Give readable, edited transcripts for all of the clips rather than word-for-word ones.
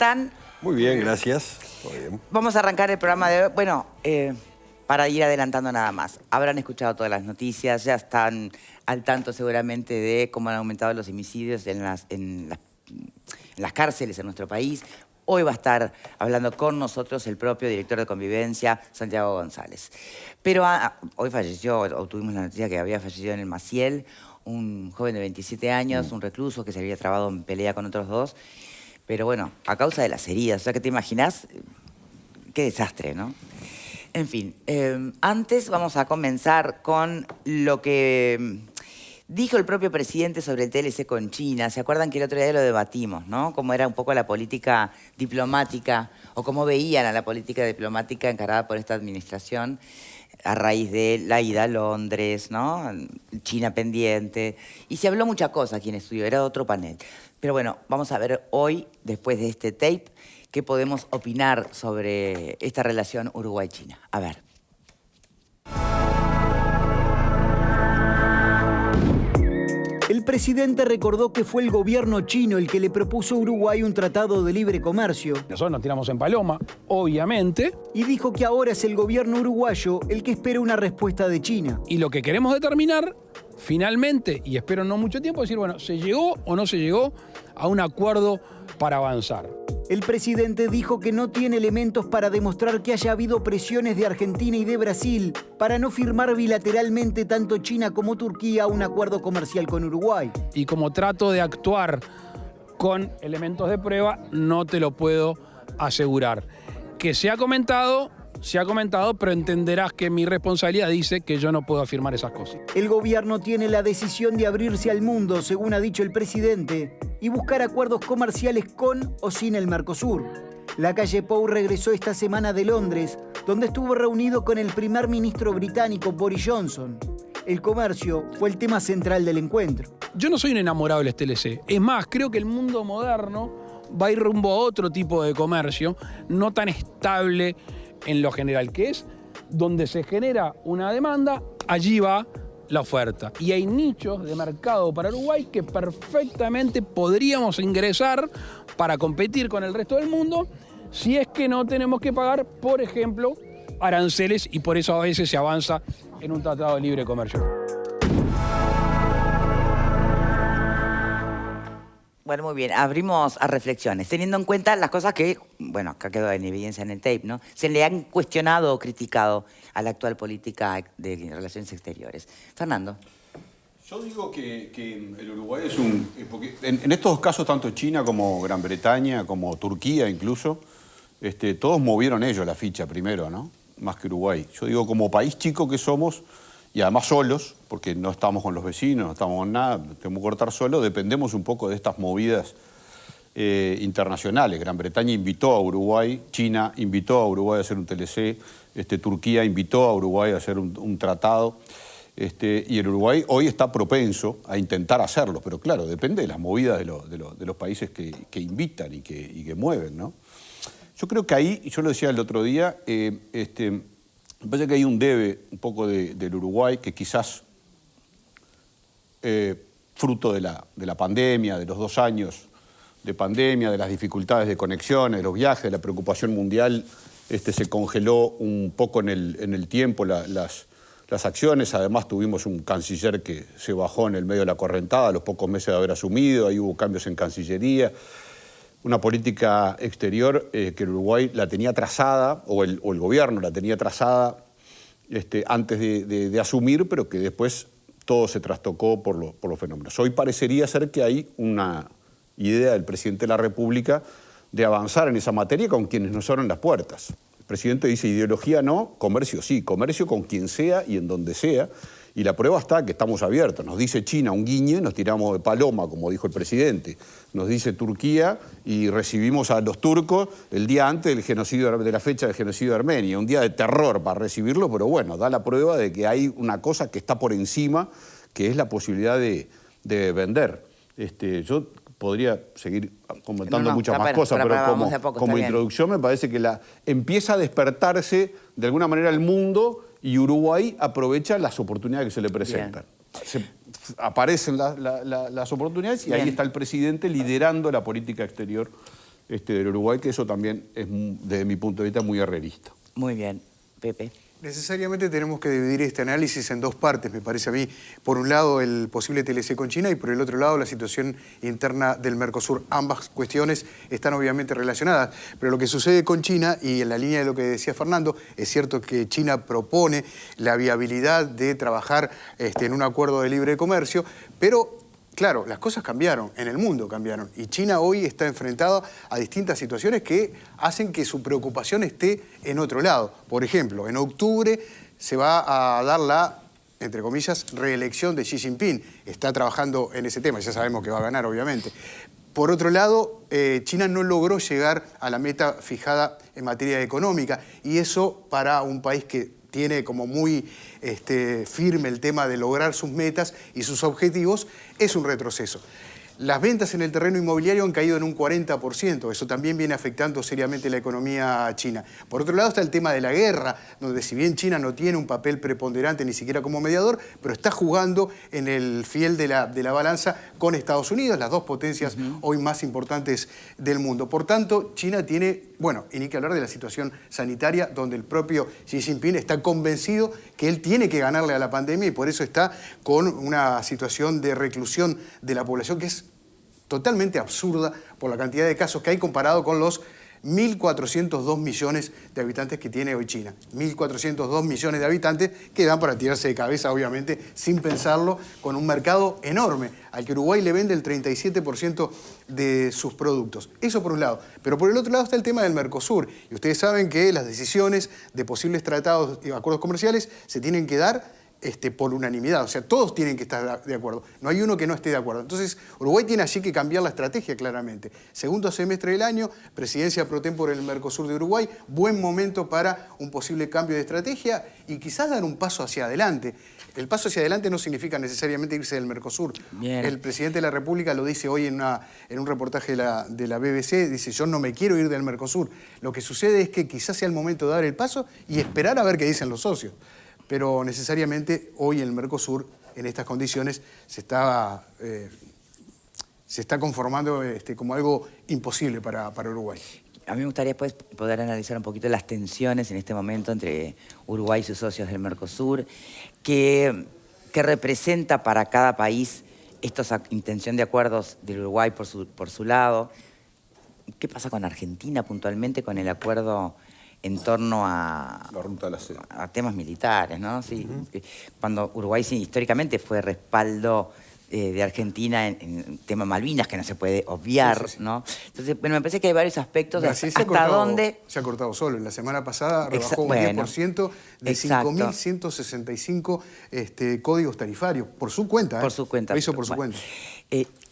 están? Muy bien, gracias. Todo bien. Vamos a arrancar el programa de hoy. Bueno, para ir adelantando nada más. Habrán escuchado todas las noticias, ya están al tanto seguramente de cómo han aumentado los homicidios en las cárceles en nuestro país. Hoy va a estar hablando con nosotros el propio director de Convivencia, Santiago González. Pero hoy falleció, o tuvimos la noticia que había fallecido en el Maciel, un joven de 27 años, un recluso que se había trabado en pelea con otros dos. Pero bueno, a causa de las heridas, o sea que te imaginás, qué desastre, ¿no? En fin, antes vamos a comenzar con lo que dijo el propio presidente sobre el TLC con China. ¿Se acuerdan que el otro día lo debatimos, no? Cómo era un poco la política diplomática, o cómo veían a la política diplomática encarada por esta administración a raíz de la ida a Londres, ¿no? China pendiente. Y se habló mucha cosa aquí en estudio, era otro panel. Pero bueno, vamos a ver hoy, después de este tape, qué podemos opinar sobre esta relación Uruguay-China. A ver. El presidente recordó que fue el gobierno chino el que le propuso a Uruguay un tratado de libre comercio. Nosotros nos tiramos en paloma, obviamente. Y dijo que ahora es el gobierno uruguayo el que espera una respuesta de China. Y lo que queremos determinar, finalmente, y espero no mucho tiempo, es decir, bueno, ¿se llegó o no se llegó a un acuerdo para avanzar? El presidente dijo que no tiene elementos para demostrar que haya habido presiones de Argentina y de Brasil para no firmar bilateralmente tanto China como Turquía un acuerdo comercial con Uruguay. Y como trato de actuar con elementos de prueba, no te lo puedo asegurar. Que se ha comentado, pero entenderás que mi responsabilidad dice que yo no puedo afirmar esas cosas. El gobierno tiene la decisión de abrirse al mundo, según ha dicho el presidente, y buscar acuerdos comerciales con o sin el Mercosur. Lacalle Pou regresó esta semana de Londres, donde estuvo reunido con el primer ministro británico Boris Johnson. El comercio fue el tema central del encuentro. Yo no soy un enamorado del TLC. Es más, creo que el mundo moderno va a ir rumbo a otro tipo de comercio, no tan estable en lo general, que es donde se genera una demanda, allí va la oferta. Y hay nichos de mercado para Uruguay que perfectamente podríamos ingresar para competir con el resto del mundo si es que no tenemos que pagar, por ejemplo, aranceles, y por eso a veces se avanza en un tratado de libre comercio. Bueno, muy bien, abrimos a reflexiones, teniendo en cuenta las cosas que, bueno, acá quedó en evidencia en el tape, ¿no? Se le han cuestionado o criticado a la actual política de relaciones exteriores. Fernando. Yo digo que el Uruguay es un... Porque en estos casos, tanto China como Gran Bretaña, como Turquía incluso, todos movieron ellos la ficha primero, ¿no? Más que Uruguay. Yo digo, como país chico que somos, y además solos, porque no estamos con los vecinos, no estamos con nada, tenemos que cortar solo, dependemos un poco de estas movidas internacionales. Gran Bretaña invitó a Uruguay, China invitó a Uruguay a hacer un TLC, Turquía invitó a Uruguay a hacer un tratado, y el Uruguay hoy está propenso a intentar hacerlo, pero claro, depende de las movidas de los países que invitan y que mueven, ¿no? Yo creo que ahí, yo lo decía el otro día, me parece que hay un debe un poco del Uruguay que quizás fruto de la pandemia, de los 2 años de pandemia, de las dificultades de conexiones, de los viajes, de la preocupación mundial, se congeló un poco en el tiempo las acciones. Además tuvimos un canciller que se bajó en el medio de la correntada a los pocos meses de haber asumido, ahí hubo cambios en Cancillería. Una política exterior que el Uruguay la tenía trazada, o el gobierno la tenía trazada antes de asumir, pero que después todo se trastocó por los fenómenos. Hoy parecería ser que hay una idea del presidente de la República de avanzar en esa materia con quienes nos abren las puertas. El presidente dice ideología no, comercio sí, comercio con quien sea y en donde sea. Y la prueba está que estamos abiertos. Nos dice China un guiñe, nos tiramos de paloma, como dijo el presidente. Nos dice Turquía y recibimos a los turcos el día antes del genocidio, de la fecha del genocidio de Armenia. Un día de terror para recibirlo, pero bueno, da la prueba de que hay una cosa que está por encima, que es la posibilidad de vender. Yo podría seguir comentando muchas más cosas, pero como introducción me parece que empieza a despertarse de alguna manera el mundo y Uruguay aprovecha las oportunidades que se le presentan. Aparecen las oportunidades y ahí está el presidente liderando la política exterior del Uruguay, que eso también es, desde mi punto de vista, muy herrerista. Muy bien. Pepe. Necesariamente tenemos que dividir este análisis en dos partes, me parece a mí. Por un lado, el posible TLC con China y por el otro lado, la situación interna del Mercosur. Ambas cuestiones están obviamente relacionadas, pero lo que sucede con China, y en la línea de lo que decía Fernando, es cierto que China propone la viabilidad de trabajar en un acuerdo de libre comercio, pero claro, las cosas cambiaron, en el mundo cambiaron, y China hoy está enfrentada a distintas situaciones que hacen que su preocupación esté en otro lado. Por ejemplo, en octubre se va a dar la, entre comillas, reelección de Xi Jinping. Está trabajando en ese tema, ya sabemos que va a ganar, obviamente. Por otro lado, China no logró llegar a la meta fijada en materia económica, y eso para un país que tiene como muy firme el tema de lograr sus metas y sus objetivos, es un retroceso. Las ventas en el terreno inmobiliario han caído en un 40%, eso también viene afectando seriamente la economía china. Por otro lado está el tema de la guerra, donde si bien China no tiene un papel preponderante ni siquiera como mediador, pero está jugando en el fiel de la balanza con Estados Unidos, las dos potencias hoy más importantes del mundo. Por tanto, China tiene, bueno, y ni que hablar de la situación sanitaria, donde el propio Xi Jinping está convencido que él tiene que ganarle a la pandemia y por eso está con una situación de reclusión de la población que es totalmente absurda por la cantidad de casos que hay comparado con los 1.402 millones de habitantes que tiene hoy China. 1.402 millones de habitantes que dan para tirarse de cabeza, obviamente, sin pensarlo, con un mercado enorme, al que Uruguay le vende el 37% de sus productos. Eso por un lado. Pero por el otro lado está el tema del Mercosur. Y ustedes saben que las decisiones de posibles tratados y acuerdos comerciales se tienen que dar por unanimidad, o sea, todos tienen que estar de acuerdo, no hay uno que no esté de acuerdo. Entonces, Uruguay tiene allí que cambiar la estrategia claramente. Segundo semestre del año, presidencia pro tempore en el Mercosur de Uruguay, buen momento para un posible cambio de estrategia y quizás dar un paso hacia adelante. El paso hacia adelante no significa necesariamente irse del Mercosur. Bien. El presidente de la República lo dice hoy en un reportaje de la BBC, dice, yo no me quiero ir del Mercosur. Lo que sucede es que quizás sea el momento de dar el paso y esperar a ver qué dicen los socios. Pero necesariamente hoy el Mercosur, en estas condiciones, se está conformando como algo imposible para Uruguay. A mí me gustaría después poder analizar un poquito las tensiones en este momento entre Uruguay y sus socios del Mercosur, que representa para cada país esta intención de acuerdos del Uruguay por su lado. ¿Qué pasa con Argentina puntualmente con el acuerdo en torno a La ruta de la seda. a temas militares, ¿no? Sí, cuando Uruguay sí, históricamente fue respaldo de Argentina en tema Malvinas, que no se puede obviar, ¿no? Entonces, bueno, me parece que hay varios aspectos de Brasil hasta dónde... se ha cortado solo. La semana pasada rebajó un 10% de 5.165 códigos tarifarios. Por su cuenta. Por su cuenta. Lo hizo por su Bueno. cuenta.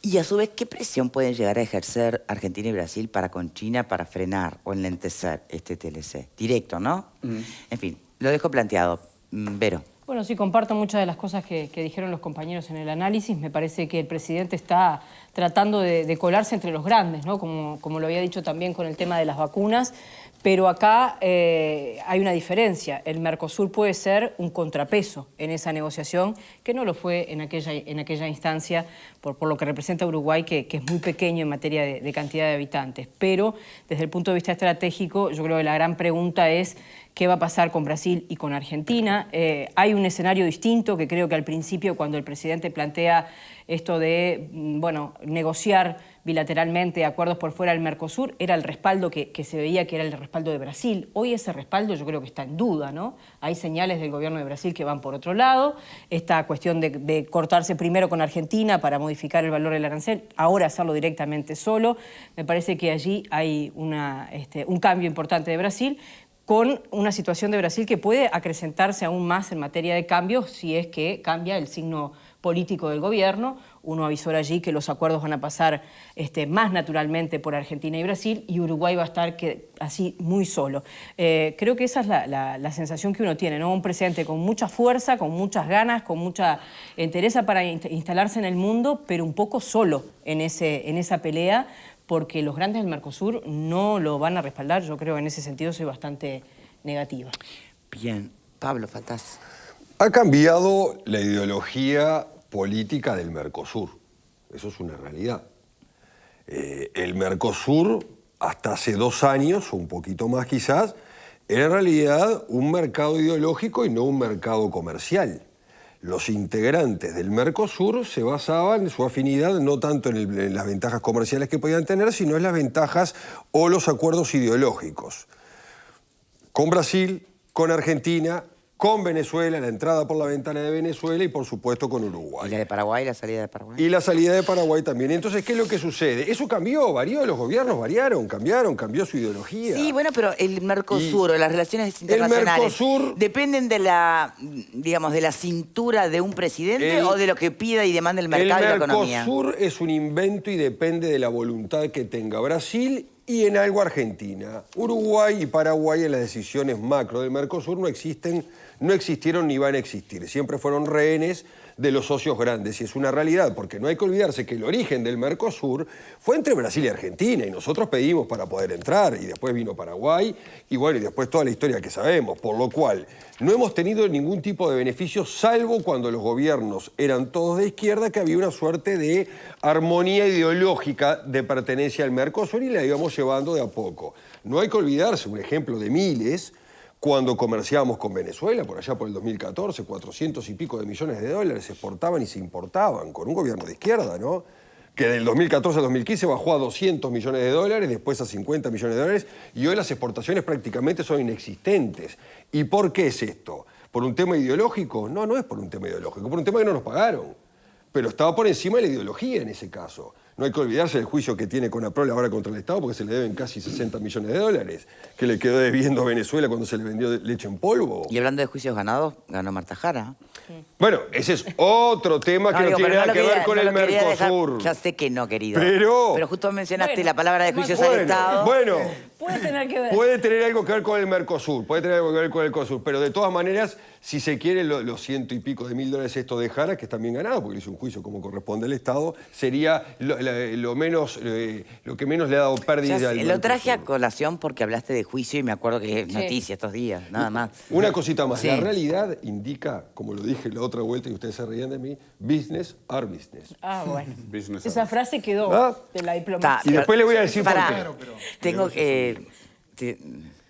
Y a su vez, ¿qué presión pueden llegar a ejercer Argentina y Brasil para con China para frenar o enlentecer este TLC? Directo, ¿no? En fin, lo dejo planteado. Vero. Bueno, sí, comparto muchas de las cosas que dijeron los compañeros en el análisis. Me parece que el presidente está tratando de colarse entre los grandes, ¿no? Como lo había dicho también con el tema de las vacunas. Pero acá hay una diferencia. El Mercosur puede ser un contrapeso en esa negociación, que no lo fue en aquella instancia, por lo que representa Uruguay, que es muy pequeño en materia de cantidad de habitantes. Pero desde el punto de vista estratégico, yo creo que la gran pregunta es qué va a pasar con Brasil y con Argentina. Hay un escenario distinto que creo que al principio, cuando el presidente plantea esto de, bueno, negociar bilateralmente acuerdos por fuera del Mercosur, era el respaldo que se veía que era el respaldo de Brasil. Hoy ese respaldo yo creo que está en duda, ¿no? Hay señales del gobierno de Brasil que van por otro lado. Esta cuestión de cortarse primero con Argentina para modificar el valor del arancel, ahora hacerlo directamente solo. Me parece que allí hay un cambio importante de Brasil, con una situación de Brasil que puede acrecentarse aún más en materia de cambios si es que cambia el signo político del gobierno. Uno avisó allí que los acuerdos van a pasar más naturalmente por Argentina y Brasil, y Uruguay va a estar así muy solo. Creo que esa es la sensación que uno tiene, ¿no? Un presidente con mucha fuerza, con muchas ganas, con mucha entereza para instalarse en el mundo, pero un poco solo en esa pelea, porque los grandes del Mercosur no lo van a respaldar. Yo creo que en ese sentido soy bastante negativa. Bien. Pablo, faltás. Ha cambiado la ideología política del Mercosur. Eso es una realidad. El Mercosur hasta hace 2 años, o un poquito más quizás, era en realidad un mercado ideológico y no un mercado comercial. Los integrantes del Mercosur se basaban en su afinidad no tanto en las ventajas comerciales que podían tener, sino en las ventajas o los acuerdos ideológicos. Con Brasil, con Argentina, con Venezuela, la entrada por la ventana de Venezuela y por supuesto con Uruguay. ¿Y la de Paraguay, la salida de Paraguay? Y la salida de Paraguay también. Entonces, ¿qué es lo que sucede? Eso cambió, varió, los gobiernos variaron, cambió su ideología. Sí, bueno, pero el Mercosur o las relaciones internacionales Mercosur dependen de la, digamos, de la cintura de un presidente o de lo que pida y demanda el mercado y la economía. El Mercosur es un invento y depende de la voluntad que tenga Brasil y en algo Argentina. Uruguay y Paraguay en las decisiones macro del Mercosur no existieron ni van a existir. Siempre fueron rehenes de los socios grandes y es una realidad, porque no hay que olvidarse que el origen del Mercosur fue entre Brasil y Argentina y nosotros pedimos para poder entrar y después vino Paraguay y bueno, y después toda la historia que sabemos, por lo cual no hemos tenido ningún tipo de beneficio salvo cuando los gobiernos eran todos de izquierda, que había una suerte de armonía ideológica de pertenencia al Mercosur y la íbamos llevando de a poco. No hay que olvidarse, un ejemplo de miles, cuando comerciábamos con Venezuela, por allá por el 2014, 400 y pico de millones de dólares se exportaban y se importaban con un gobierno de izquierda, ¿no? Que del 2014 al 2015 bajó a 200 millones de dólares, después a 50 millones de dólares, y hoy las exportaciones prácticamente son inexistentes. ¿Y por qué es esto? ¿Por un tema ideológico? No, no es por un tema ideológico, por un tema que no nos pagaron. Pero estaba por encima de la ideología en ese caso. No hay que olvidarse del juicio que tiene Conaprol ahora contra el Estado porque se le deben casi 60 millones de dólares, que le quedó debiendo a Venezuela cuando se le vendió leche en polvo. Y hablando de juicios ganados, ganó Marta Jara. Bueno, ese es otro tema que no tiene nada que ver con el Mercosur. Ya sé que no, querido. Pero justo mencionaste Bueno, la palabra de juicios al Estado. Bueno, Puede tener que ver. puede tener algo que ver con el Mercosur, pero de todas maneras, si se quiere, los 100 y pico de mil dólares esto de Jara, que están bien ganados, porque le hizo un juicio como corresponde al Estado, sería lo que menos le ha dado pérdida al Mercosur. Lo traje a colación porque hablaste de juicio y me acuerdo que es noticia estos días, nada más. Una cosita más, Sí. la realidad indica, como lo dije la otra vuelta y ustedes se reían de mí, business are business. Ah, bueno. Business Esa frase quedó Ah. de la diplomacia. Y después le voy a decir por Pará, qué. tengo que...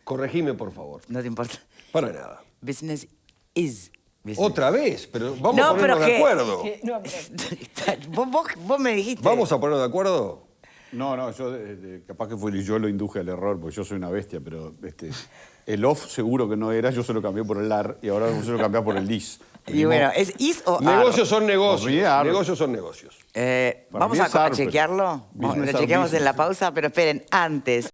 Corregime, por favor. no te importa. Para nada. Business is business. Otra vez, pero vamos No, a ponernos pero de que- acuerdo. No, pero- vos me dijiste... ¿Vamos a ponernos de acuerdo? No, yo capaz que yo lo induje al error, porque yo soy una bestia, pero el off seguro que no era, yo se lo cambié por el ar y ahora se lo cambié por el dis. Y bueno, ¿es is o ar? Negocios son Por mí, negocios. ar. Negocios son negocios. Para Vamos mí es a ar, pero chequearlo. business Lo are chequeamos en la business. pausa, pero esperen, antes.